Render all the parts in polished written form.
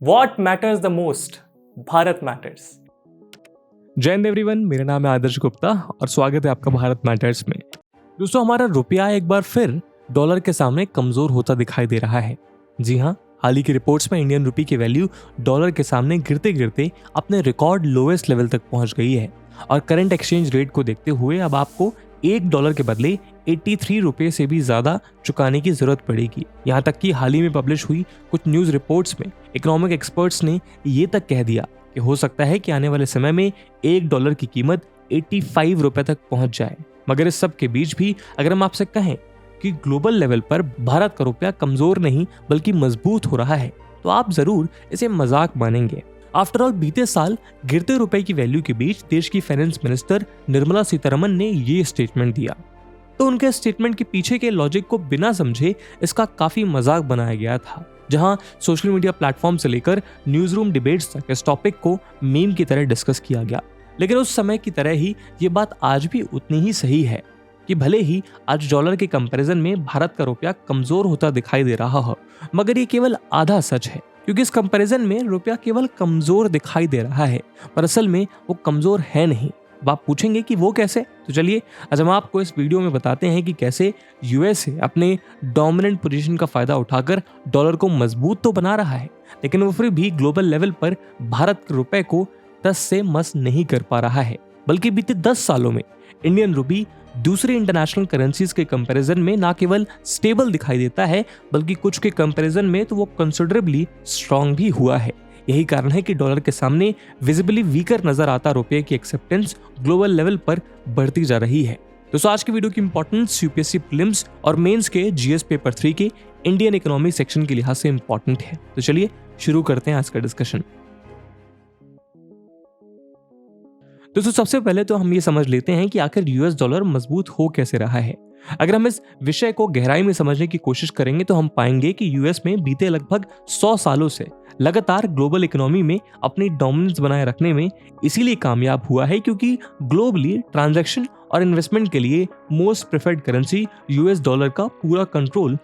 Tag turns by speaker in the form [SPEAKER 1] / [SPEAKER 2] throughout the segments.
[SPEAKER 1] What matters the most? Bharat matters.
[SPEAKER 2] जय Hind everyone, मेरा नाम है आदर्श गुप्ता और स्वागत है आपका भारत मैटर्स में। दोस्तों, हमारा रुपया एक बार फिर डॉलर के सामने कमजोर होता दिखाई दे रहा है। जी हाँ, हाल ही की रिपोर्ट्स में इंडियन रुपी की वैल्यू डॉलर के सामने गिरते गिरते अपने रिकॉर्ड लोएस्ट लेवल तक पहुंच गई है और करंट एक्सचेंज रेट को देखते हुए अब आपको $1 के बदले 83 रुपये से भी ज्यादा चुकाने की जरूरत पड़ेगी। यहाँ तक कि हाल ही में पब्लिश हुई कुछ न्यूज रिपोर्ट्स में इकोनॉमिक एक्सपर्ट्स ने ये तक कह दिया कि हो सकता है कि आने वाले समय में $1 की कीमत 85 रुपये तक पहुंच जाए। मगर इस सब के बीच भी अगर हम आपसे कहें कि ग्लोबल लेवल पर भारत का रुपया कमजोर नहीं बल्कि मजबूत हो रहा है, तो आप जरूर इसे मजाक मानेंगे। आफ्टर ऑल, बीते साल गिरते रुपए की वैल्यू के बीच देश की फाइनेंस मिनिस्टर निर्मला सीतारमन ने ये स्टेटमेंट दिया। तो उनके स्टेटमेंट के पीछे के लॉजिक को बिना समझे इसका काफी मजाक बनाया गया था, जहां सोशल मीडिया प्लेटफॉर्म से लेकर न्यूज रूम डिबेट्स तक इस टॉपिक को मीम की तरह डिस्कस किया गया। लेकिन उस समय की तरह ही ये बात आज भी उतनी ही सही है कि भले ही आज डॉलर के कंपैरिजन में भारत का रुपया कमजोर होता दिखाई दे रहा हो, मगर ये केवल आधा सच है, क्योंकि इस कंपैरिजन में रुपया केवल कमजोर दिखाई दे रहा है पर असल में वो कमजोर है नहीं। अब आप पूछेंगे कि वो कैसे, तो चलिए आज हम आपको इस वीडियो में बताते हैं कि कैसे यूएसए अपने डोमिनेंट पोजीशन का फायदा उठाकर डॉलर को मजबूत तो बना रहा है, लेकिन वो फिर भी ग्लोबल लेवल पर भारत के रुपए को 10 से मस नहीं कर पा रहा है। बल्कि बीते 10 सालों में इंडियन रुपी दूसरे इंटरनेशनल करेंसीज के कंपैरिजन में ना केवल स्टेबल दिखाई देता है बल्कि कुछ के कंपैरिजन में तो वो कंसिडरेबली स्ट्रांग भी हुआ है। यही कारण है कि डॉलर के सामने विजिबली वीकर नजर आता रुपये की एक्सेप्टेंस ग्लोबल लेवल पर बढ़ती जा रही है। दोस्तों, आज की वीडियो की इंपॉर्टेंस यूपीएससी प्रीलिम्स और मेंस के जीएस पेपर 3 के इंडियन इकोनॉमी सेक्शन के लिहाज से इंपॉर्टेंट है। तो चलिए शुरू करते हैं आज का डिस्कशन। दोस्तों, सबसे पहले तो हम ये समझ लेते हैं कि आखिर यूएस डॉलर मजबूत हो कैसे रहा है। अगर हम इस विषय को गहराई में समझने की कोशिश करेंगे तो हम पाएंगे कि यूएस में बीते लगभग 100 सालों से लगातार ग्लोबल इकोनॉमी में अपनी डोमिनेंस बनाए रखने में इसीलिए कामयाब हुआ है क्योंकि ग्लोबली ट्रांजैक्शन और इन्वेस्टमेंट के लिए most preferred currency US dollar का पूरा कंट्रोल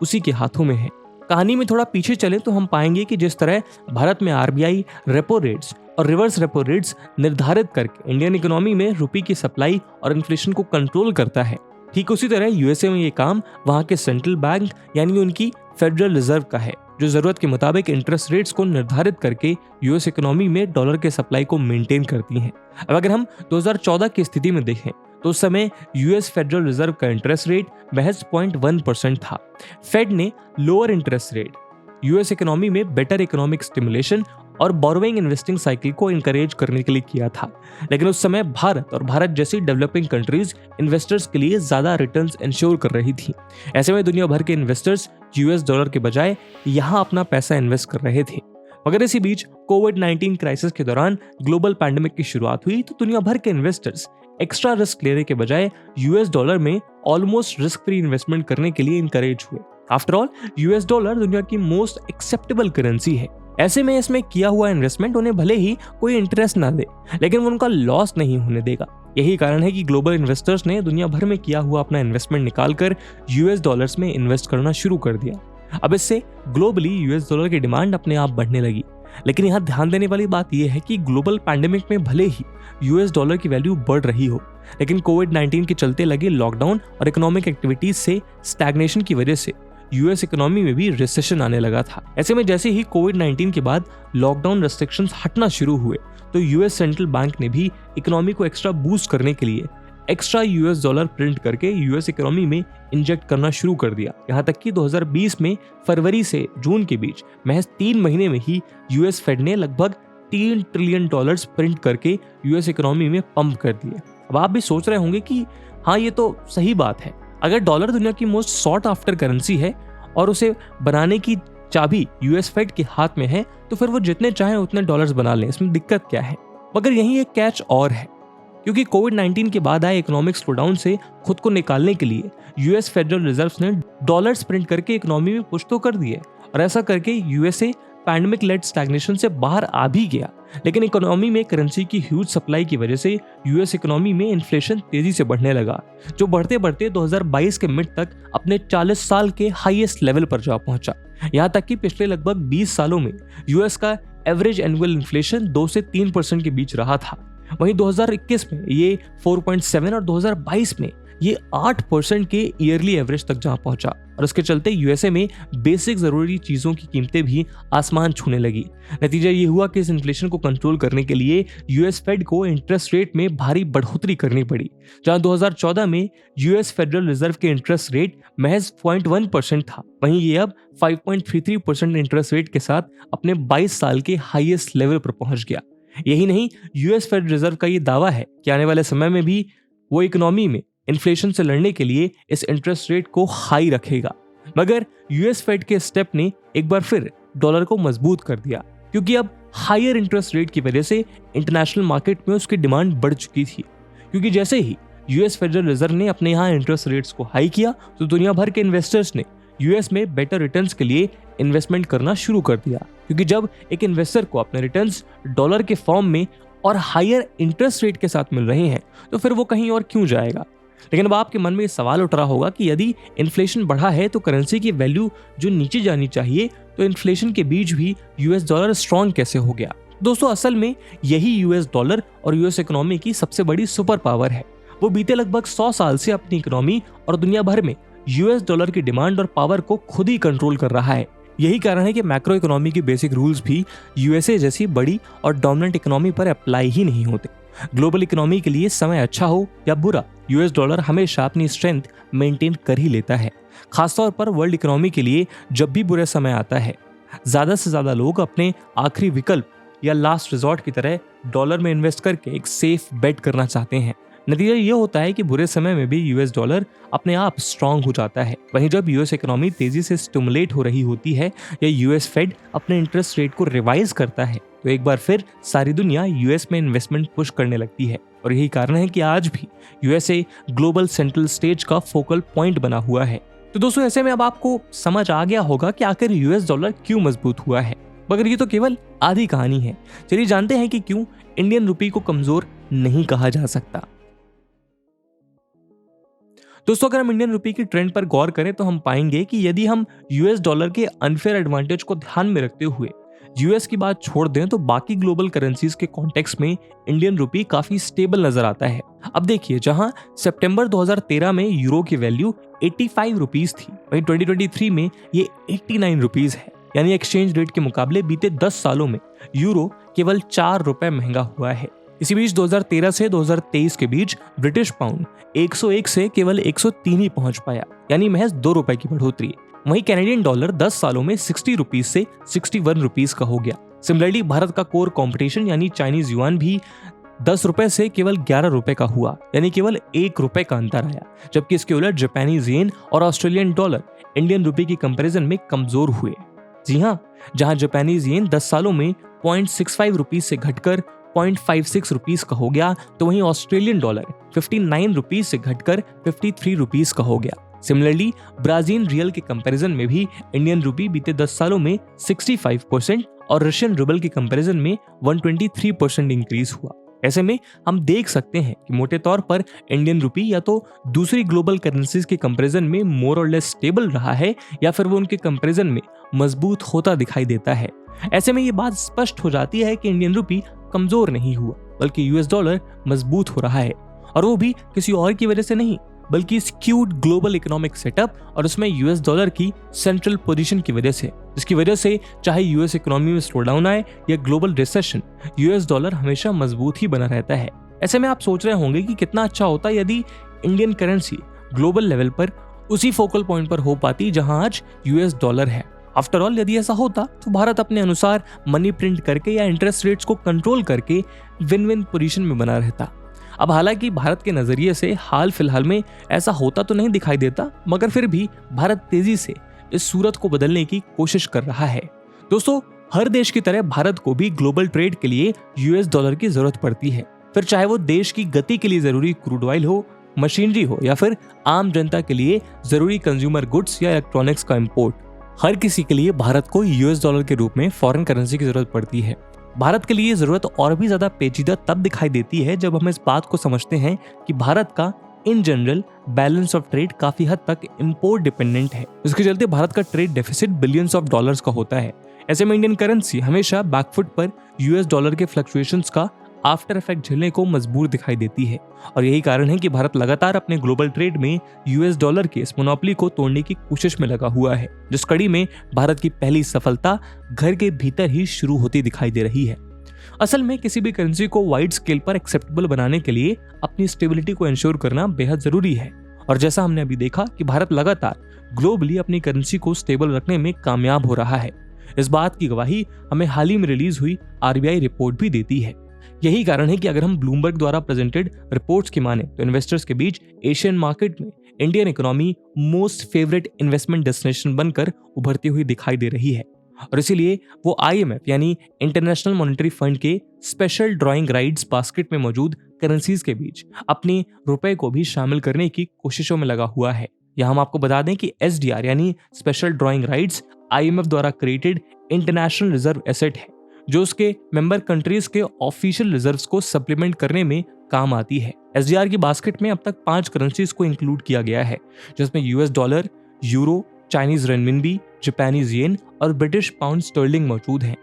[SPEAKER 2] उसी के हाथों में है। कहानी में थोड़ा पीछे चले तो हम पाएंगे कि जिस तरह भारत में आरबीआई रेपो रेट्स और रिवर्स रेपो रेट्स निर्धारित करके इंडियन इकोनॉमी में रुपये की सप्लाई और इन्फ्लेशन को कंट्रोल करता है, ठीक उसी तरह यूएसए में ये काम वहां के सेंट्रल बैंक यानी उनकी फेडरल रिजर्व का है, जो जरूरत के मुताबिक इंटरेस्ट रेट्स को निर्धारित करके यूएस इकोनॉमी में डॉलर के सप्लाई को मेंटेन करती हैं। अब अगर हम 2014 की स्थिति में देखें तो उस समय यूएस फेडरल रिजर्व का इंटरेस्ट रेट महज 0.1% था। फेड ने lower interest rate US economy में बेटर इकोनॉमिक स्टिमुलेशन और बोरोइंग इन्वेस्टिंग साइकिल को इंकरेज करने के लिए किया था, लेकिन उस समय भारत जैसी डेवलपिंग कंट्रीज इन्वेस्टर्स के लिए ज्यादा रिटर्न्स इंश्योर कर रही थी। ऐसे में दुनिया भर के इन्वेस्टर्स यूएस डॉलर के बजाय यहाँ अपना पैसा इन्वेस्ट कर रहे थे। मगर इसी बीच कोविड-19 क्राइसिस के दौरान ग्लोबल पैंडेमिक की शुरुआत हुई तो दुनिया भर के इन्वेस्टर्स एक्स्ट्रा रिस्क लेने के बजाय यूएस डॉलर में ऑलमोस्ट रिस्क फ्री इन्वेस्टमेंट करने के लिए इंकरेज हुए। आफ्टर ऑल, यूएस डॉलर दुनिया की मोस्ट एक्सेप्टेबल करेंसी है। ऐसे में इसमें किया हुआ इन्वेस्टमेंट उन्हें भले ही कोई इंटरेस्ट ना दे, लेकिन वो उनका लॉस नहीं होने देगा। यही कारण है कि ग्लोबल इन्वेस्टर्स ने दुनिया भर में किया हुआ अपना इन्वेस्टमेंट निकालकर यूएस डॉलर्स में इन्वेस्ट करना शुरू कर दिया। अब इससे ग्लोबली यूएस डॉलर की डिमांड अपने आप बढ़ने लगी। लेकिन यहाँ ध्यान देने वाली बात यह है कि ग्लोबल पैंडेमिक में भले ही यूएस डॉलर की वैल्यू बढ़ रही हो, लेकिन कोविड-19 के चलते लगे लॉकडाउन और इकोनॉमिक एक्टिविटीज से स्टैग्नेशन की वजह से यूएस इकोनॉमी में भी रिसेशन आने लगा था। ऐसे में जैसे ही कोविड-19 के बाद लॉकडाउन रेस्ट्रिक्शंस हटना शुरू हुए तो यूएस सेंट्रल बैंक ने भी इकोनॉमी को एक्स्ट्रा बूस्ट करने के लिए एक्स्ट्रा यूएस डॉलर प्रिंट करके यूएस इकोनॉमी में इंजेक्ट करना शुरू कर दिया। यहाँ तक कि 2020 में फरवरी से जून के बीच महज 3 महीने में ही यूएस फेड ने लगभग $3 ट्रिलियन प्रिंट करके यूएस इकोनॉमी में पंप कर दिए। अब आप भी सोच रहे होंगे कि हाँ, ये तो सही बात है। अगर डॉलर दुनिया की मोस्ट सॉट आफ्टर करेंसी है और उसे बनाने की चाबी यूएस फेड के हाथ में है तो फिर वो जितने चाहें उतने डॉलर्स बना लें, इसमें दिक्कत क्या है। मगर यही एक कैच और है, क्योंकि कोविड-19 के बाद आए इकोनॉमिक स्लोडाउन से खुद को निकालने के लिए यूएस फेडरल रिजर्व ने डॉलर्स प्रिंट करके इकोनॉमी में पुश तो कर दिए और ऐसा करके यूएसए पैंडेमिक लेड स्टैग्नेशन से बाहर आ भी गया, लेकिन इकोनॉमी में करेंसी की ह्यूज सप्लाई की वजह से यूएस इकोनॉमी में इन्फ्लेशन तेजी से बढ़ने लगा, जो बढ़ते बढ़ते 2022 के मिड तक अपने 40 साल के हाईएस्ट लेवल पर जा पहुंचा। यहाँ तक कि पिछले लगभग 20 सालों में यूएस का एवरेज एनुअल इन्फ्लेशन 2 से 3% के बीच रहा था। वहीं 2021 में ये 4.7 और 2022 में ये 8% के ईयरली एवरेज तक जा पहुंचा, और उसके चलते यूएसए में बेसिक जरूरी चीजों की कीमतें भी आसमान छूने लगी। नतीजा ये हुआ कि इस इन्फ्लेशन को कंट्रोल करने के लिए यूएस फेड को इंटरेस्ट रेट में भारी बढ़ोतरी करनी पड़ी। जहां 2014 में यूएस फेडरल रिजर्व के इंटरेस्ट रेट महज 0.1% था, वहीं ये अब 5.33% इंटरेस्ट रेट के साथ अपने 22 साल के हाईएस्ट लेवल पर पहुंच गया। यही नहीं, यूएस फेडरल रिजर्व का ये दावा है कि आने वाले समय में भी वो इकोनॉमी में इन्फ्लेशन से लड़ने के लिए इस इंटरेस्ट रेट को हाई रखेगा। मगर यूएस फेड के स्टेप ने एक बार फिर डॉलर को मजबूत कर दिया, क्योंकि अब हायर इंटरेस्ट रेट की वजह से इंटरनेशनल मार्केट में उसकी डिमांड बढ़ चुकी थी। क्योंकि जैसे ही यूएस फेडरल रिजर्व ने अपने यहाँ इंटरेस्ट रेट्स को हाई किया, तो दुनिया भर के इन्वेस्टर्स ने यूएस में बेटर रिटर्न्स के लिए इन्वेस्टमेंट करना शुरू कर दिया। क्योंकि जब एक इन्वेस्टर को अपने रिटर्न्स डॉलर के फॉर्म में और हायर इंटरेस्ट रेट के साथ मिल रहे हैं, तो फिर वो कहीं और क्यों जाएगा। लेकिन अब आपके मन में ये सवाल उठ रहा होगा कि यदि इन्फ्लेशन बढ़ा है तो करेंसी की वैल्यू जो नीचे जानी चाहिए, तो इन्फ्लेशन के बीच भी यूएस डॉलर स्ट्रांग कैसे हो गया। दोस्तों, असल में यही यूएस डॉलर और यूएस इकोनॉमी की सबसे बड़ी सुपर पावर है। वो बीते लगभग 100 साल से अपनी इकोनॉमी और दुनिया भर में यूएस डॉलर की डिमांड और पावर को खुद ही कंट्रोल कर रहा है। यही कारण है कि मैक्रो इकोनॉमी के बेसिक रूल्स भी यूएसए जैसी बड़ी और डोमिनेंट इकोनॉमी पर अप्लाई ही नहीं होते। ग्लोबल इकोनॉमी के लिए समय अच्छा हो या बुरा, यूएस डॉलर हमेशा अपनी स्ट्रेंथ मेंटेन कर ही लेता है। खासतौर पर वर्ल्ड इकोनॉमी के लिए जब भी बुरा समय आता है, ज्यादा से ज्यादा लोग अपने आखिरी विकल्प या लास्ट रिजॉर्ट की तरह डॉलर में इन्वेस्ट करके एक सेफ बेट करना चाहते हैं। नतीजा ये होता है कि बुरे समय में भी यूएस डॉलर अपने आप स्ट्रांग हो जाता है। वहीं जब यूएस इकोनॉमी तेजी से स्टिमुलेट हो रही होती है या यूएस फेड अपने इंटरेस्ट रेट को रिवाइज करता है, तो एक बार फिर सारी दुनिया यूएस में इन्वेस्टमेंट पुश करने लगती है। और यही कारण है कि आज भी यूएसए ग्लोबल सेंट्रल स्टेज का फोकल पॉइंट बना हुआ है। तो दोस्तों, ऐसे में अब आपको समझ आ गया होगा कि आखिर यूएस डॉलर क्यों मजबूत हुआ है, मगर ये तो केवल आधी कहानी है। चलिए जानते हैं कि क्यों इंडियन रुपये को कमजोर नहीं कहा जा सकता। दोस्तों, अगर हम इंडियन रुपये की ट्रेंड पर गौर करें तो हम पाएंगे कि यदि हम यूएस डॉलर के अनफेयर एडवांटेज को ध्यान में रखते हुए यूएस की बात छोड़ दें, तो बाकी ग्लोबल करेंसीज के कॉन्टेक्स्ट में इंडियन रुपये काफी स्टेबल नजर आता है। अब देखिए, जहां सितंबर 2013 में यूरो की वैल्यू 85 रुपीस थी, वहीं 2023 में ये 89 रुपीस है। यानी एक्सचेंज रेट के मुकाबले बीते 10 सालों में यूरो केवल 4 रुपए महंगा हुआ है। इसी बीच 2013 से 2023 के बीच ब्रिटिश पाउंड 101 से केवल 103 ही पहुंच पाया, यानी महज 2 रुपए की बढ़ोतरी। वहीं कैनेडियन डॉलर 10 सालों में 60 रुपीज से 61 रुपीज का हो गया। सिमिलरली भारत का कोर कंपटीशन यानी चाइनीज युआन भी 10 रुपए से केवल 11 रुपए का हुआ, यानी केवल 1 रुपए का अंतर आया। जबकि इसके उलट जापानीज येन और ऑस्ट्रेलियन डॉलर इंडियन रुपये की कंपैरिजन में कमजोर हुए। जी हाँ, जहां जापानीज येन 10 सालों में 0.65 रुपीज से घटकर 0.56 रुपीज का हो गया, तो वहीं ऑस्ट्रेलियन डॉलर 59 रुपीज से घटकर 53 रुपीज का हो गया। सिमिलरली ब्राजील रियल के कंपैरिजन में भी इंडियन रुपी बीते 10 सालों में 65% और रशियन रूबल के कंपैरिजन में 123% इंक्रीज हुआ। ऐसे में हम देख सकते हैं कि मोटे तौर पर इंडियन रुपी या तो दूसरी ग्लोबल करेंसीज के कंपैरिजन में मोर और लेस स्टेबल रहा है, या फिर वो उनके कंपैरिजन में मजबूत होता दिखाई देता है। ऐसे में ये बात स्पष्ट हो जाती है कि इंडियन रुपी कमजोर नहीं हुआ, बल्कि यूएस डॉलर मजबूत हो रहा है, और वो भी किसी और की वजह से नहीं, बल्कि स्क्यूड ग्लोबल इकोनॉमिक सेटअप और उसमें यूएस डॉलर की सेंट्रल पोजीशन की वजह से, जिसकी वजह से चाहे यूएस इकोनॉमी में स्लो डाउन आए या ग्लोबल रिसेशन, यूएस डॉलर हमेशा मजबूत ही बना रहता है। ऐसे में आप सोच रहे होंगे कि कितना अच्छा होता यदि इंडियन करेंसी ग्लोबल लेवल पर उसी फोकल पॉइंट पर हो पाती जहां आज यूएस डॉलर है। आफ्टर ऑल, यदि ऐसा होता तो भारत अपने अनुसार मनी प्रिंट करके या इंटरेस्ट रेट्स को कंट्रोल करके विन विन पोजीशन में बना रहता। अब हालांकि भारत के नजरिए से हाल फिलहाल में ऐसा होता तो नहीं दिखाई देता, मगर फिर भी भारत तेजी से इस सूरत को बदलने की कोशिश कर रहा है। दोस्तों, हर देश की तरह भारत को भी ग्लोबल ट्रेड के लिए यूएस डॉलर की जरूरत पड़ती है, फिर चाहे वो देश की गति के लिए जरूरी क्रूड ऑयल हो, मशीनरी हो, या फिर आम जनता के लिए जरूरी कंज्यूमर गुड्स या इलेक्ट्रॉनिक्स का इंपोर्ट। हर किसी के लिए भारत को यूएस डॉलर के रूप में फॉरेन करेंसी की जरूरत पड़ती है। भारत के लिए जरूरत और भी ज्यादा पेचीदा तब दिखाई देती है जब हम इस बात को समझते हैं कि भारत का in general balance of trade काफी हद तक इंपोर्ट डिपेंडेंट है। इसके चलते भारत का trade deficit billions of dollars का होता है। ऐसे में इंडियन करेंसी हमेशा बैकफुट पर यूएस डॉलर के फ्लक्चुएशंस का आफ्टर इफेक्ट झेलने को मजबूर दिखाई देती है और यही कारण है कि भारत लगातार अपने ग्लोबल ट्रेड में यूएस डॉलर के इस मोनोपोली को तोड़ने की कोशिश में लगा हुआ है, जिस कड़ी में भारत की पहली सफलता घर के भीतर ही शुरू होती दिखाई दे रही है। असल में किसी भी करेंसी को वाइड स्केल पर एक्सेप्टेबल बनाने के लिए अपनी स्टेबिलिटी को इंश्योर करना बेहद जरूरी है और जैसा हमने अभी देखा कि भारत लगातार ग्लोबली अपनी करेंसी को स्टेबल रखने में कामयाब हो रहा है। इस बात की गवाही हमें हाल ही में रिलीज हुई आरबीआई रिपोर्ट भी देती है। यही कारण है कि अगर हम ब्लूमबर्ग द्वारा प्रेजेंटेड रिपोर्ट्स की माने तो इन्वेस्टर्स के बीच एशियन मार्केट में Indian economy most favourite investment destination बनकर उभरती हुई दिखाई दे रही है और इसीलिए वो आईएमएफ यानी इंटरनेशनल मॉनेटरी फंड के स्पेशल ड्राइंग राइट्स बास्केट में मौजूद करेंसीज के बीच अपने रुपए को भी शामिल करने की कोशिशों में लगा हुआ है। यहाँ हम आपको बता दें कि एसडीआर यानी स्पेशल ड्राइंग राइट्स आईएमएफ द्वारा क्रिएटेड इंटरनेशनल रिजर्व एसेट है जो उसके मेंबर कंट्रीज के ऑफिशियल रिजर्व्स को सप्लीमेंट करने में काम आती है। एसडीआर की बास्केट में अब तक 5 करेंसीज को इंक्लूड किया गया है जिसमें US dollar, euro, Chinese renminbi, Japanese yen और ब्रिटिश पाउंड स्टर्लिंग मौजूद हैं।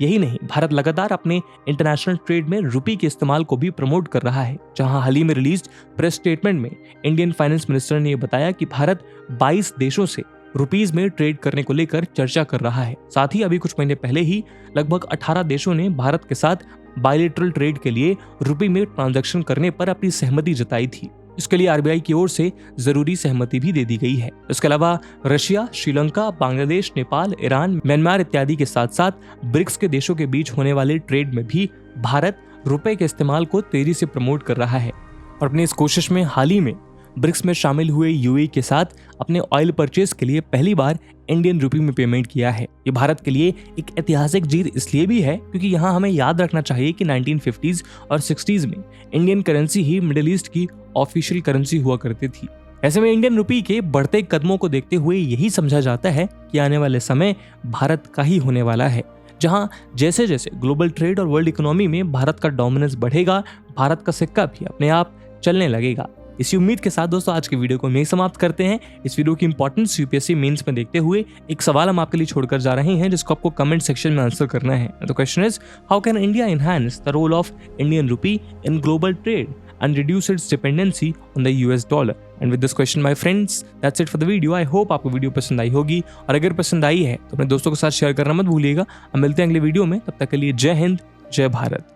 [SPEAKER 2] यही नहीं, भारत लगातार अपने इंटरनेशनल ट्रेड में रुपये के इस्तेमाल को भी प्रमोट कर रहा है, जहां हाल ही में रिलीज प्रेस स्टेटमेंट में इंडियन फाइनेंस मिनिस्टर ने यह बताया कि भारत 22 देशों से रुपीज में ट्रेड करने को लेकर चर्चा कर रहा है। साथ ही अभी कुछ महीने पहले ही लगभग 18 देशों ने भारत के साथ बायलैटरल ट्रेड के लिए रुपये में ट्रांजैक्शन करने पर अपनी सहमति जताई थी। इसके लिए आरबीआई की ओर से जरूरी सहमति भी दे दी गई है। इसके अलावा Russia, Sri Lanka, Bangladesh, Nepal, Iran, Myanmar इत्यादि के साथ साथ ब्रिक्स के देशों के बीच होने वाले ट्रेड में भी भारत रुपए के इस्तेमाल को तेजी से प्रमोट कर रहा है और अपनी इस कोशिश में हाल ही में ब्रिक्स में शामिल हुए यूएई के साथ अपने ऑयल परचेज के लिए पहली बार इंडियन रुपये में पेमेंट किया है। ये भारत के लिए एक ऐतिहासिक जीत इसलिए भी है क्योंकि यहाँ हमें याद रखना चाहिए कि 1950s और 60s में इंडियन करेंसी ही मिडिल ईस्ट की ऑफिशियल करेंसी हुआ करती थी। ऐसे में इंडियन रुपये के बढ़ते कदमों को देखते हुए यही समझा जाता है कि आने वाले समय भारत का ही होने वाला है, जहां जैसे जैसे ग्लोबल ट्रेड और वर्ल्ड इकोनॉमी में भारत का डोमिनेंस बढ़ेगा, भारत का सिक्का भी अपने आप चलने लगेगा। इसी उम्मीद के साथ दोस्तों आज की वीडियो को यहीं समाप्त करते हैं। इस वीडियो की इंपॉर्टेंस यूपीएससी मेंस में देखते हुए एक सवाल हम आपके लिए छोड़कर जा रहे हैं जिसको आपको कमेंट सेक्शन में आंसर करना है। The question is, how can India enhance the role of Indian rupee in global trade and reduce its dependency on the US dollar? And with this question my friends, that's it for the video. I hope आपको video पसंद आई होगी और अगर पसंद आई है तो अपने दोस्तों के साथ शेयर करना मत भूलिएगा। हम मिलते हैं अगले वीडियो में, तब तक के लिए जय हिंद, जय भारत।